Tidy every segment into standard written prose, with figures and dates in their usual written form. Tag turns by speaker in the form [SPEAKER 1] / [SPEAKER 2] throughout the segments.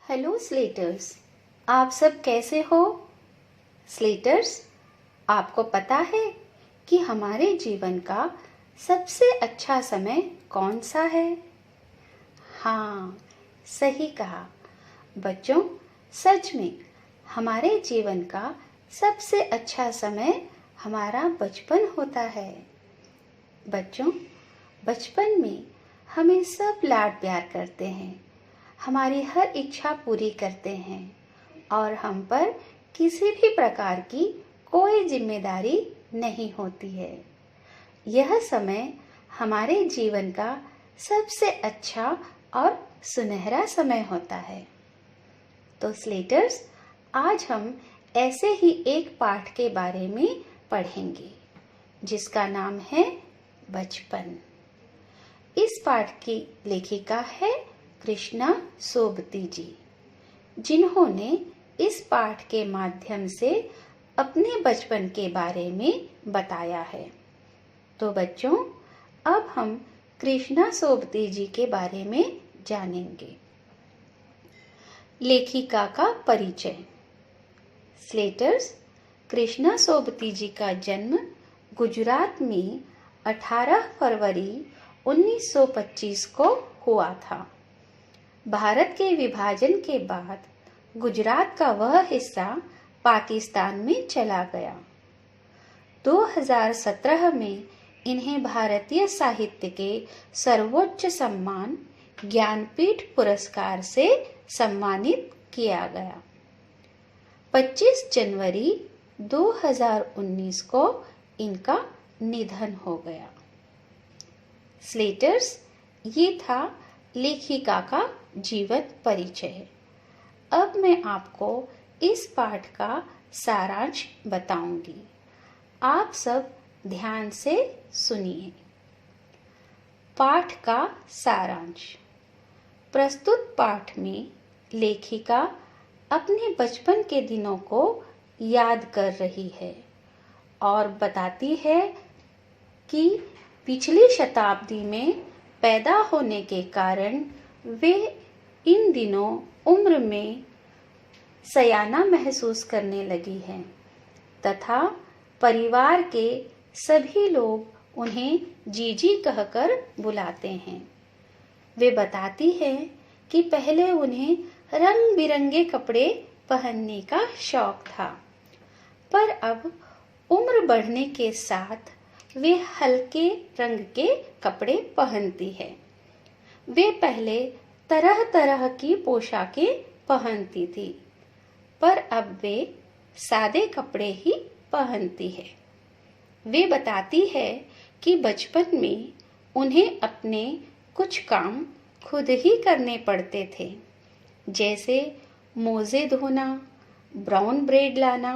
[SPEAKER 1] Hello Slater's, आप सब कैसे हो? स्लेटर्स, आपको पता है कि हमारे जीवन का सबसे अच्छा समय कौन सा है? हाँ, सही कहा बच्चों। सच में हमारे जीवन का सबसे अच्छा समय हमारा बचपन होता है। बच्चों, बचपन में हमें सब लाड प्यार करते हैं, हमारी हर इच्छा पूरी करते हैं और हम पर किसी भी प्रकार की कोई जिम्मेदारी नहीं होती है। यह समय हमारे जीवन का सबसे अच्छा और सुनहरा समय होता है। तो स्लेटर्स, आज हम ऐसे ही एक पाठ के बारे में पढ़ेंगे जिसका नाम है बचपन। इस पाठ की लेखिका है कृष्णा सोबती जी, जिन्होंने इस पाठ के माध्यम से अपने बचपन के बारे में बताया है। तो बच्चों, अब हम कृष्णा सोबती जी के बारे में जानेंगे। लेखिका का परिचय। स्लेटर्स, कृष्णा सोबती जी का जन्म गुजरात में 18 फरवरी 1925 को हुआ था। भारत के विभाजन के बाद गुजरात का वह हिस्सा पाकिस्तान में चला गया। 2017 में इन्हें भारतीय साहित्य के सर्वोच्च सम्मान ज्ञानपीठ पुरस्कार से सम्मानित किया गया। 25 जनवरी 2019 को इनका निधन हो गया। स्लेटर्स, ये था लेखिका का जीवन परिचय। अब मैं आपको इस पाठ का सारांश बताऊंगी। आप सब ध्यान से सुनिए। पाठ का सारांश। प्रस्तुत पाठ में लेखिका अपने बचपन के दिनों को याद कर रही है और बताती है कि पिछली शताब्दी में पैदा होने के कारण वे इन दिनों उम्र में सयाना महसूस करने लगी हैं तथा परिवार के सभी लोग उन्हें जीजी कहकर बुलाते हैं। वे बताती हैं कि पहले उन्हें रंग बिरंगे कपड़े पहनने का शौक था, पर अब उम्र बढ़ने के साथ वे हल्के रंग के कपड़े पहनती है। वे पहले तरह तरह की पोशाकें पहनती थी, पर अब वे सादे कपड़े ही पहनती है। वे बताती है कि बचपन में उन्हें अपने कुछ काम खुद ही करने पड़ते थे, जैसे मोजे धोना, ब्राउन ब्रेड लाना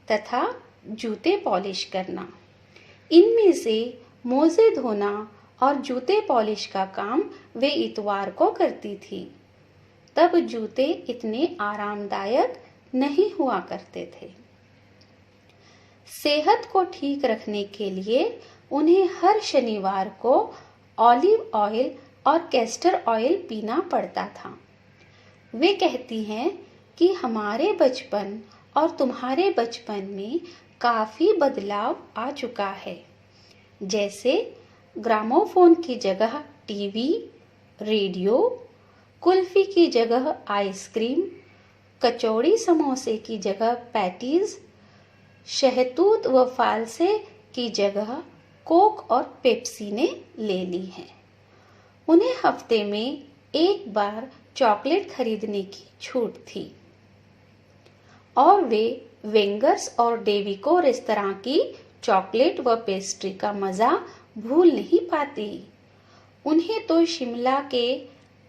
[SPEAKER 1] तथा जूते पॉलिश करना। इनमें से मोजे धोना और जूते पॉलिश का काम वे इतवार को करती थी। तब जूते इतने आरामदायक नहीं हुआ करते थे। सेहत को ठीक रखने के लिए उन्हें हर शनिवार को ऑलिव ऑयल और कैस्टर ऑयल पीना पड़ता था। वे कहती हैं कि हमारे बचपन और तुम्हारे बचपन में काफी बदलाव आ चुका है, जैसे ग्रामोफोन की जगह टीवी, रेडियो, कुल्फी की जगह आइसक्रीम, कचौड़ी समोसे की जगह पैटीज, शहतूत व फालसे की जगह कोक और पेप्सी ने ले ली है। उन्हें हफ्ते में एक बार चॉकलेट खरीदने की छूट थी और वे वेंगर्स और डेविको रेस्तरां की चॉकलेट व पेस्ट्री का मजा भूल नहीं पाती। उन्हें तो शिमला के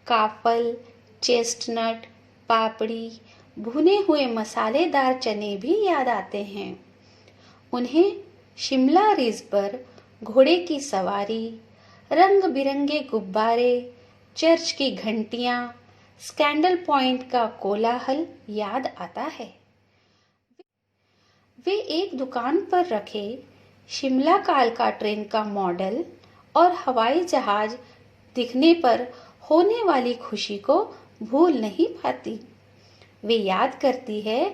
[SPEAKER 1] काफल, चेस्टनट, पापड़ी, भुने हुए मसालेदार चने भी याद आते हैं। उन्हें शिमला रिज पर घोड़े की सवारी, रंग बिरंगे गुब्बारे, चर्च की घंटियां, स्कैंडल पॉइंट का कोलाहल याद आता है। वे एक दुकान पर रखे शिमला कालका ट्रेन का मॉडल और हवाई जहाज दिखने पर होने वाली खुशी को भूल नहीं पाती। वे याद करती है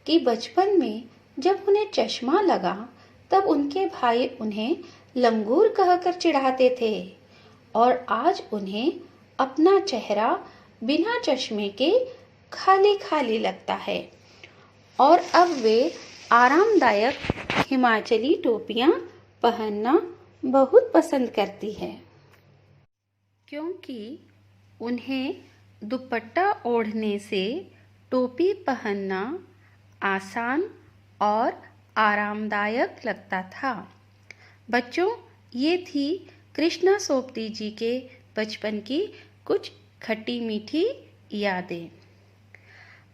[SPEAKER 1] कि बचपन में जब उन्हें चश्मा लगा तब उनके भाई उन्हें लंगूर कहकर चिढ़ाते थे और आज उन्हें अपना चेहरा बिना चश्मे के खाली खाली लगता है और अब वे आरामदायक हिमाचली टोपियां पहनना बहुत पसंद करती है क्योंकि उन्हें दुपट्टा ओढ़ने से टोपी पहनना आसान और आरामदायक लगता था। बच्चों, ये थी कृष्णा सोबती जी के बचपन की कुछ खट्टी मीठी यादें।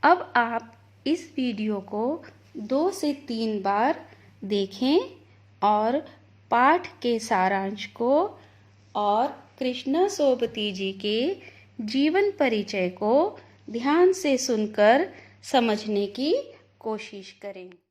[SPEAKER 1] अब आप इस वीडियो को 2 से 3 बार देखें और पाठ के सारांश को और कृष्णा सोबती जी के जीवन परिचय को ध्यान से सुनकर समझने की कोशिश करें।